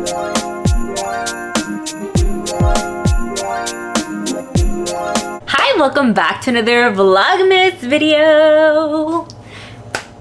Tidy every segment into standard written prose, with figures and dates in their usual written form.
Hi, welcome back to another Vlogmas video.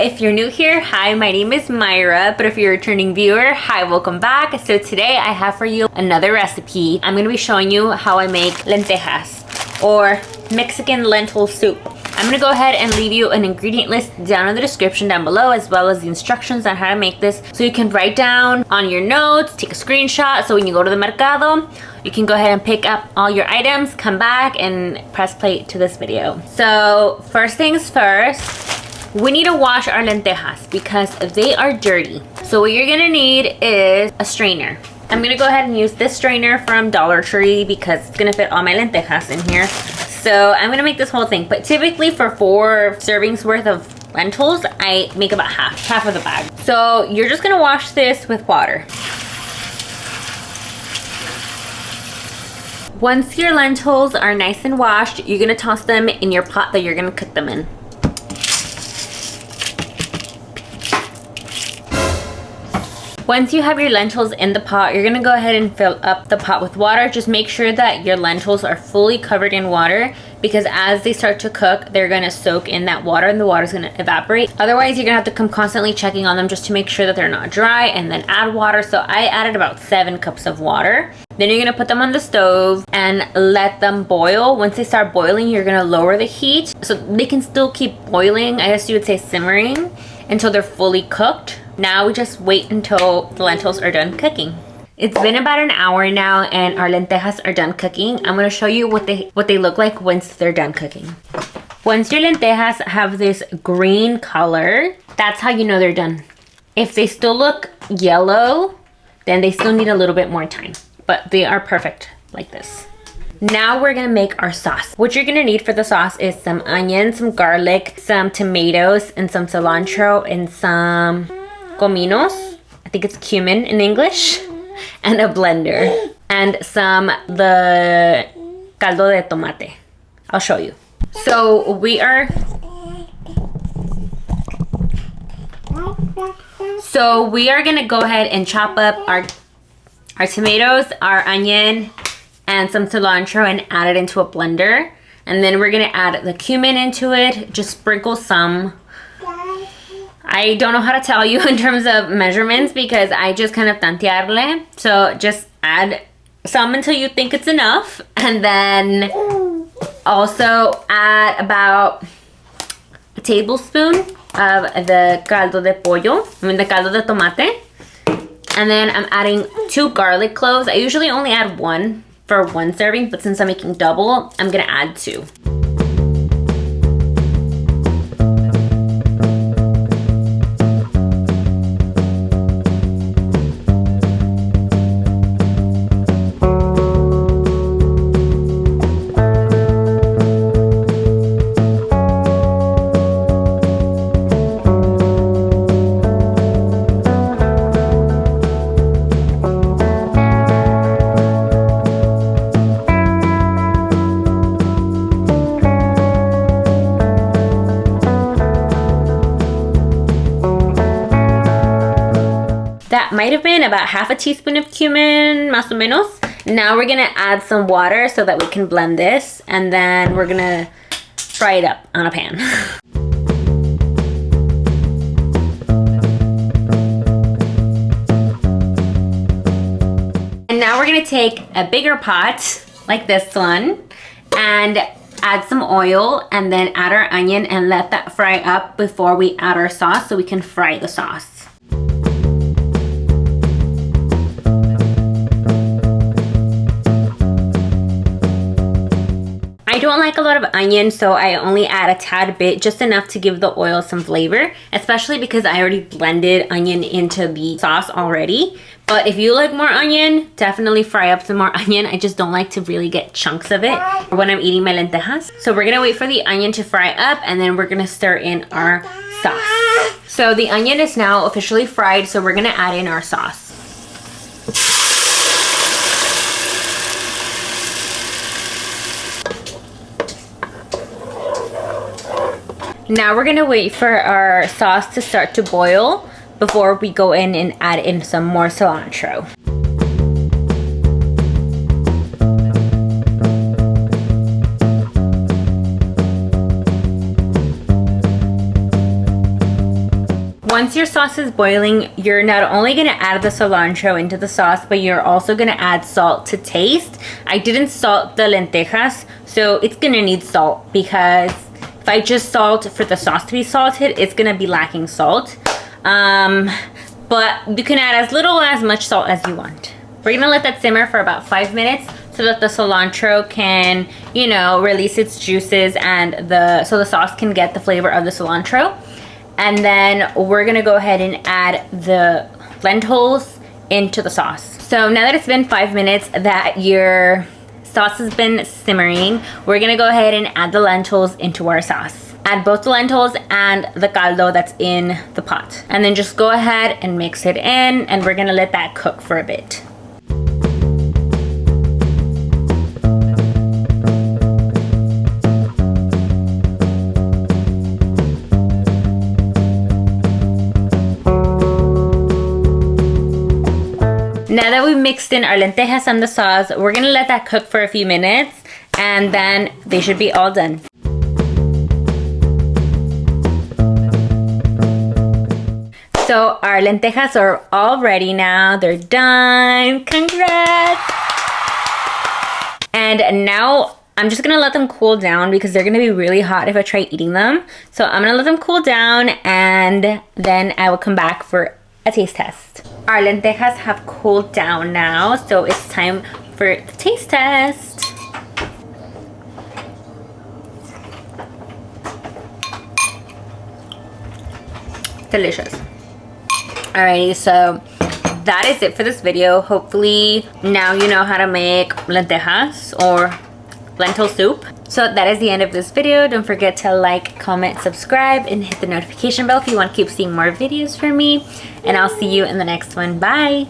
If you're new here, hi, my name is Mayra, but if you're a returning viewer, hi, welcome back. So today I have for you another recipe. I'm gonna be showing you how I make lentejas, or Mexican lentil soup. I'm gonna go ahead and leave you an ingredient list down in the description down below, as well as the instructions on how to make this, so you can write down on your notes, take a screenshot, so when you go to the mercado, you can go ahead and pick up all your items, come back and press play to this video. So first things first, we need to wash our lentejas because they are dirty. So what you're gonna need is a strainer. I'm gonna go ahead and use this strainer from Dollar Tree because it's gonna fit all my lentejas in here. So I'm gonna make this whole thing, but typically for 4 servings worth of lentils, I make about half of the bag. So you're just gonna wash this with water. Once your lentils are nice and washed, you're gonna toss them in your pot that you're gonna cook them in. Once you have your lentils in the pot, you're gonna go ahead and fill up the pot with water. Just make sure that your lentils are fully covered in water, because as they start to cook, they're gonna soak in that water and the water's gonna evaporate. Otherwise, you're gonna have to come constantly checking on them just to make sure that they're not dry, and then add water. So I added about 7 cups of water. Then you're gonna put them on the stove and let them boil. Once they start boiling, you're gonna lower the heat so they can still keep boiling. I guess you would say simmering until they're fully cooked. Now we just wait until the lentils are done cooking. It's been about an hour now and our lentejas are done cooking. I'm gonna show you what they look like once they're done cooking. Once your lentejas have this green color, that's how you know they're done. If they still look yellow, then they still need a little bit more time, but they are perfect like this. Now we're gonna make our sauce. What you're gonna need for the sauce is some onion, some garlic, some tomatoes, and some cilantro, and some cominos, I think it's cumin in English, and a blender, and the caldo de tomate. I'll show you. So we are gonna go ahead and chop up our tomatoes, our onion, and some cilantro and add it into a blender. And then we're gonna add the cumin into it, just sprinkle some. I don't know how to tell you in terms of measurements because I just kind of tantearle. So just add some until you think it's enough. And then also add about a tablespoon of the caldo de pollo, the caldo de tomate. And then I'm adding 2 garlic cloves. I usually only add 1 for 1 serving, but since I'm making double, I'm gonna add 2. That might have been about half a teaspoon of cumin, más o menos. Now we're gonna add some water so that we can blend this, and then we're gonna fry it up on a pan. And now we're gonna take a bigger pot, like this one, and add some oil, and then add our onion and let that fry up before we add our sauce so we can fry the sauce. I don't like a lot of onion, so I only add a tad bit, just enough to give the oil some flavor, especially because I already blended onion into the sauce already. But if you like more onion, definitely fry up some more onion. I just don't like to really get chunks of it when I'm eating my lentejas. So we're gonna wait for the onion to fry up, and then we're gonna stir in our sauce. So the onion is now officially fried, so we're gonna add in our sauce. Now we're gonna wait for our sauce to start to boil before we go in and add in some more cilantro. once your sauce is boiling, you're not only gonna add the cilantro into the sauce, but you're also gonna add salt to taste. I didn't salt the lentejas, so it's gonna need salt, because if I just salt for the sauce to be salted, it's gonna be lacking salt. But you can add as little or as much salt as you want. We're gonna let that simmer for about 5 minutes so that the cilantro can, you know, release its juices, and so the sauce can get the flavor of the cilantro. And then we're gonna go ahead and add the lentils into the sauce. So now that it's been 5 minutes that your sauce has been simmering, we're gonna go ahead and add the lentils into our sauce. Add both the lentils and the caldo that's in the pot. And then just go ahead and mix it in, and we're gonna let that cook for a bit. Now that we've mixed in our lentejas and the sauce, we're gonna let that cook for a few minutes, and then they should be all done. So our lentejas are all ready now. They're done. Congrats! And now I'm just gonna let them cool down, because they're gonna be really hot if I try eating them. So I'm gonna let them cool down, and then I will come back for a taste test. Our lentejas have cooled down now, so it's time for the taste test. Delicious. Alrighty, so that is it for this video. Hopefully now you know how to make lentejas or lentil soup. So that is the end of this video. Don't forget to like, comment, subscribe, and hit the notification bell if you want to keep seeing more videos from me. And I'll see you in the next one. Bye!